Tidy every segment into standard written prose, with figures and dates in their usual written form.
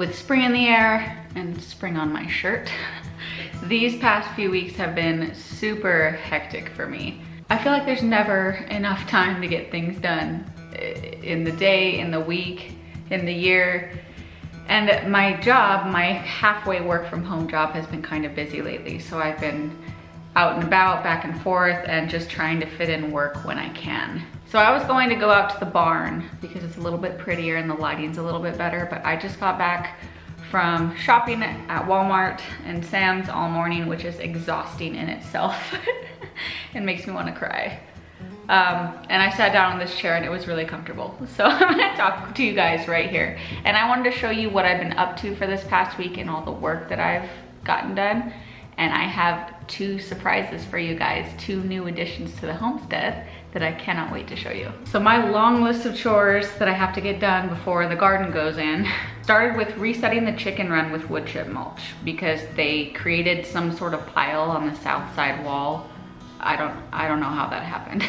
with spring in the air and spring on my shirt, these past few weeks have been super hectic for me. I feel like there's never enough time to get things done in the day, in the week, in the year. And my job, my halfway work from home job, has been kind of busy lately. So I've been out and about, back and forth, and just trying to fit in work when I can. So I was going to go out to the barn because it's a little bit prettier and the lighting's a little bit better, but I just got back from shopping at Walmart and Sam's all morning, which is exhausting in itself. It makes me want to cry. And I sat down in this chair and it was really comfortable. So I'm gonna talk to you guys right here. And I wanted to show you what I've been up to for this past week and all the work that I've gotten done. And I have 2 surprises for you guys, 2 new additions to the homestead that I cannot wait to show you. So my long list of chores that I have to get done before the garden goes in started with resetting the chicken run with wood chip mulch because they created some sort of pile on the south side wall. I don't know how that happened.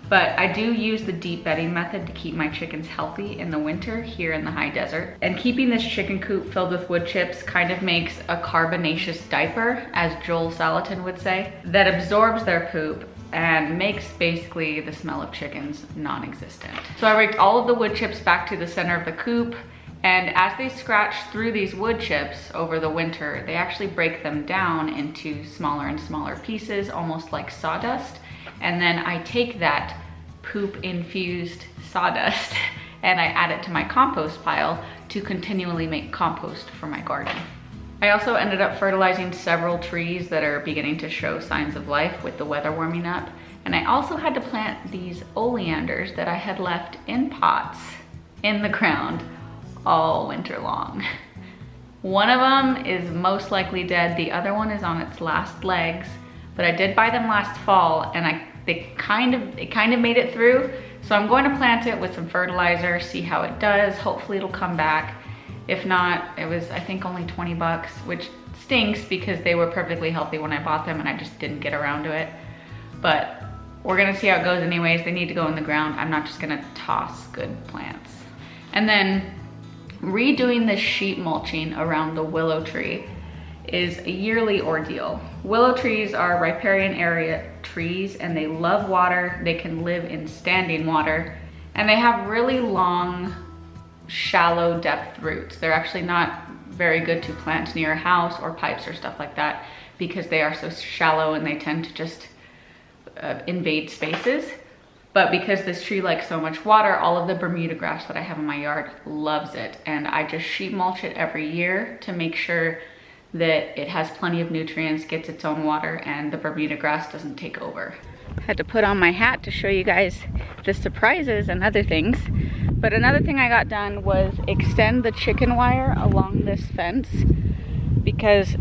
But I do use the deep bedding method to keep my chickens healthy in the winter here in the high desert. And keeping this chicken coop filled with wood chips kind of makes a carbonaceous diaper, as Joel Salatin would say, that absorbs their poop and makes basically the smell of chickens non-existent. So I raked all of the wood chips back to the center of the coop, and as they scratch through these wood chips over the winter, they actually break them down into smaller and smaller pieces, almost like sawdust. And then I take that poop infused sawdust and I add it to my compost pile to continually make compost for my garden. I also ended up fertilizing several trees that are beginning to show signs of life with the weather warming up. And I also had to plant these oleanders that I had left in pots in the ground all winter long. One of them is most likely dead. The other one is on its last legs. But I did buy them last fall and it kind of made it through. So I'm going to plant it with some fertilizer, see how it does. Hopefully it'll come back. If not, it was I think only 20 bucks, which stinks because they were perfectly healthy when I bought them and I just didn't get around to it. But we're gonna see how it goes anyways. They need to go in the ground. I'm not just gonna toss good plants. And then redoing the sheet mulching around the willow tree is a yearly ordeal. Willow trees are riparian area trees and they love water. They can live in standing water and they have really long, shallow depth roots. They're actually not very good to plant near a house or pipes or stuff like that because they are so shallow and they tend to just invade spaces. But because this tree likes so much water, all of the Bermuda grass that I have in my yard loves it. And I just sheet mulch it every year to make sure that it has plenty of nutrients, gets its own water, and the Bermuda grass doesn't take over. Had to put on my hat to show you guys the surprises and other things. But another thing I got done was extend the chicken wire along this fence because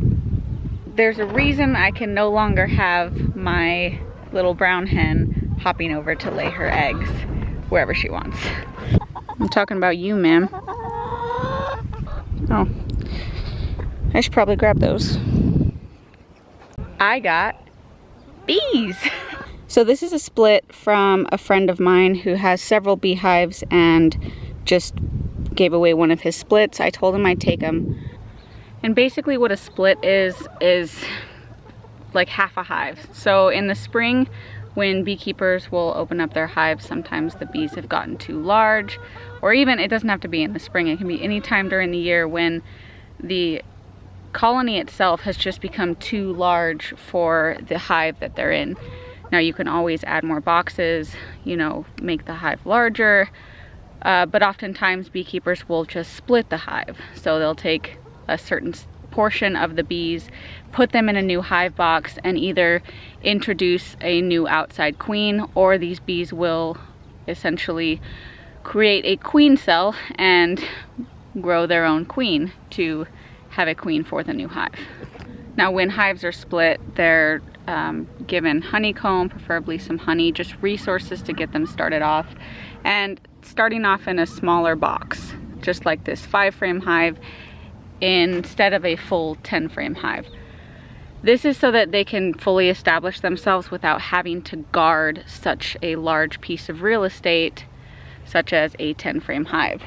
there's a reason I can no longer have my little brown hen hopping over to lay her eggs wherever she wants. I'm talking about you, ma'am. Oh. I should probably grab those. I got bees. So this is a split from a friend of mine who has several beehives and just gave away one of his splits. I told him I'd take them. And basically what a split is like half a hive. So in the spring, when beekeepers will open up their hives, sometimes the bees have gotten too large, or even it doesn't have to be in the spring. It can be any time during the year when the colony itself has just become too large for the hive that they're in. Now you can always add more boxes, you know, make the hive larger, but oftentimes beekeepers will just split the hive. So they'll take a certain portion of the bees, put them in a new hive box, and either introduce a new outside queen, or these bees will essentially create a queen cell and grow their own queen to have a queen for the new hive. Now when hives are split, they're given honeycomb, preferably some honey, just resources to get them started off, and starting off in a smaller box, just like this 5-frame hive instead of a full 10-frame hive. This is so that they can fully establish themselves without having to guard such a large piece of real estate, such as a 10-frame hive.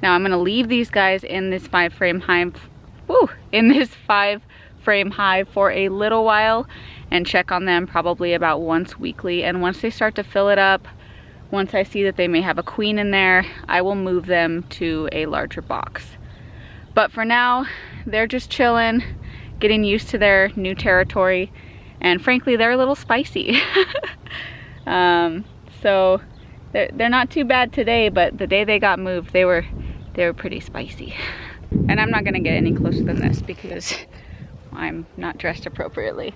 Now I'm gonna leave these guys in this 5-frame hive, for a little while and check on them probably about once weekly. And once they start to fill it up, once I see that they may have a queen in there, I will move them to a larger box. But for now, they're just chilling, getting used to their new territory, and frankly, they're a little spicy. So they're not too bad today, but the day they got moved, they were pretty spicy. And I'm not gonna get any closer than this because I'm not dressed appropriately.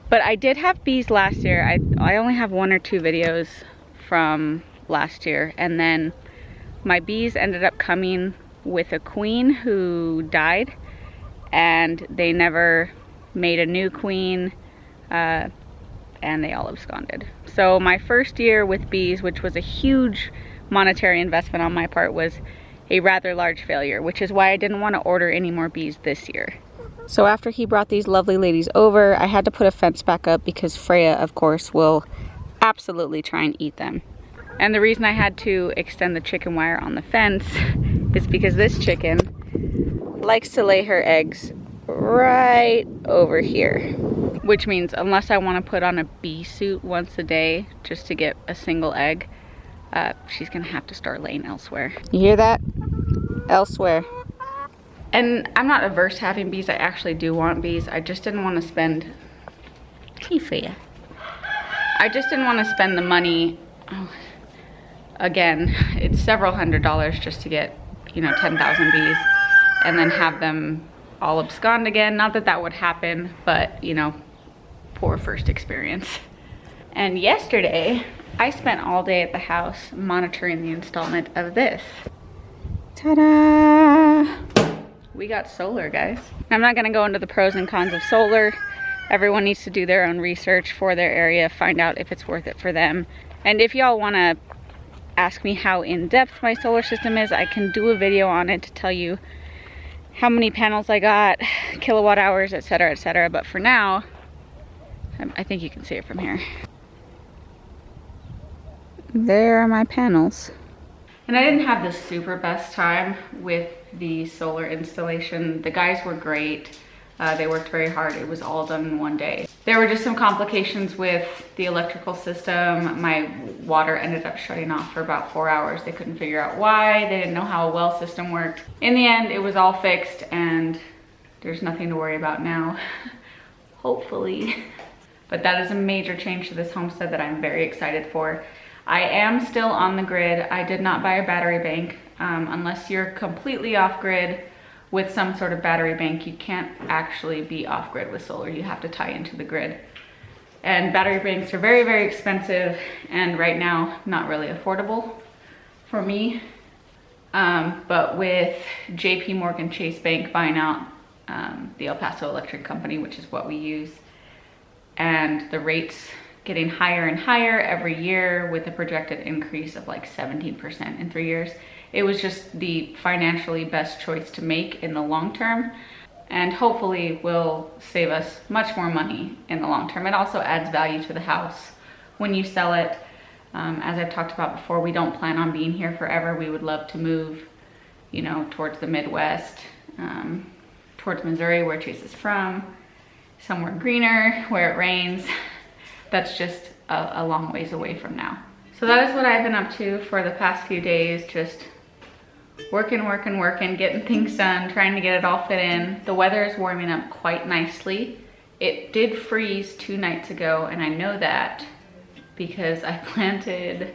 But I did have bees last year. I only have 1 or 2 videos from last year, and then my bees ended up coming with a queen who died, and they never made a new queen, and they all absconded. So my first year with bees, which was a huge monetary investment on my part, was a rather large failure, which is why I didn't want to order any more bees this year. So after he brought these lovely ladies over, I had to put a fence back up because Freya, of course, will absolutely try and eat them. And the reason I had to extend the chicken wire on the fence is because this chicken likes to lay her eggs right over here, which means unless I want to put on a bee suit once a day just to get a single egg, she's gonna have to start laying elsewhere. You hear that? Elsewhere. And I'm not averse to having bees. I actually do want bees. I just didn't want to spend... Hey, Freya. I just didn't want to spend the money. Oh, again, it's several $100s just to get, you know, 10,000 bees and then have them all abscond again. Not that that would happen, but, you know, poor first experience. And yesterday, I spent all day at the house monitoring the installment of this. Ta-da! We got solar, guys. I'm not gonna go into the pros and cons of solar. Everyone needs to do their own research for their area, find out if it's worth it for them. And if y'all wanna ask me how in-depth my solar system is, I can do a video on it to tell you how many panels I got, kilowatt hours, etc., etc. But for now, I think you can see it from here. There are my panels. And I didn't have the super best time with the solar installation. The guys were great. They worked very hard. It was all done in one day. There were just some complications with the electrical system. My water ended up shutting off for about 4 hours. They couldn't figure out why. They didn't know how a well system worked. In the end, it was all fixed and there's nothing to worry about now, hopefully. But that is a major change to this homestead that I'm very excited for. I am still on the grid. I did not buy a battery bank. Unless you're completely off grid with some sort of battery bank, you can't actually be off grid with solar. You have to tie into the grid. And battery banks are very, very expensive and right now not really affordable for me. But with JP Morgan Chase Bank buying out the El Paso Electric Company, which is what we use, and the rates getting higher and higher every year with a projected increase of like 17% in 3 years. It was just the financially best choice to make in the long term, and hopefully will save us much more money in the long term. It also adds value to the house when you sell it. As I've talked about before, we don't plan on being here forever. We would love to move, you know, towards the Midwest, towards Missouri where Chase is from, somewhere greener where it rains. That's just a long ways away from now. So that is what I've been up to for the past few days, just working, getting things done, trying to get it all fit in. The weather is warming up quite nicely. It did freeze 2 nights ago, and I know that because I planted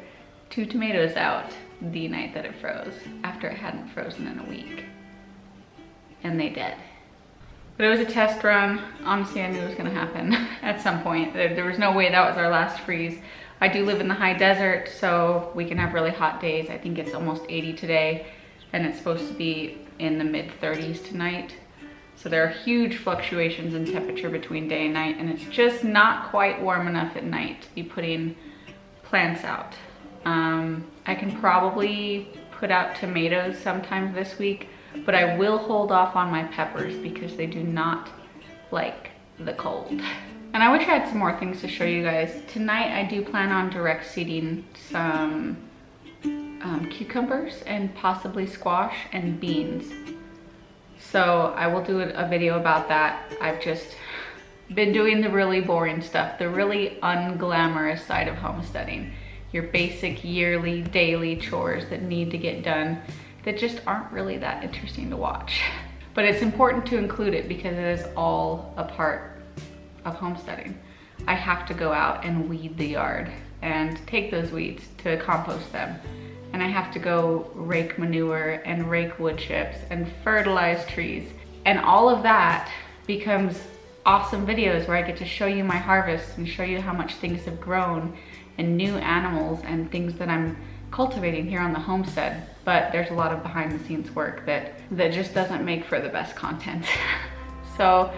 2 tomatoes out the night that it froze, after it hadn't frozen in a week. And they did. But it was a test run. Honestly, I knew it was gonna happen at some point. There was no way that was our last freeze. I do live in the high desert, so we can have really hot days. I think it's almost 80 today, and it's supposed to be in the mid-30s tonight. So there are huge fluctuations in temperature between day and night, and it's just not quite warm enough at night to be putting plants out. I can probably put out tomatoes sometime this week, but I will hold off on my peppers because they do not like the cold. And I wish I had some more things to show you guys. Tonight I do plan on direct seeding some cucumbers and possibly squash and beans. So I will do a video about that. I've just been doing the really boring stuff, the really unglamorous side of homesteading. Your basic yearly, daily chores that need to get done that just aren't really that interesting to watch. But it's important to include it because it is all a part of homesteading. I have to go out and weed the yard and take those weeds to compost them. And I have to go rake manure and rake wood chips and fertilize trees. And all of that becomes awesome videos where I get to show you my harvest and show you how much things have grown and new animals and things that I'm cultivating here on the homestead. But there's a lot of behind the scenes work that just doesn't make for the best content. So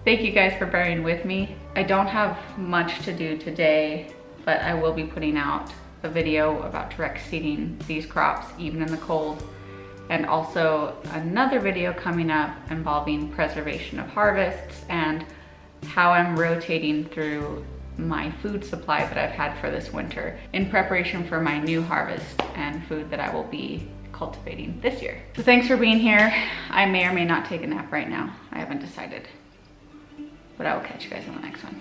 thank you guys for bearing with me. I don't have much to do today, but I will be putting out a video about direct seeding these crops even in the cold, and also another video coming up involving preservation of harvests and how I'm rotating through my food supply that I've had for this winter in preparation for my new harvest and food that I will be cultivating this year. So thanks for being here. I may or may not take a nap right now. I haven't decided, but I will catch you guys on the next one.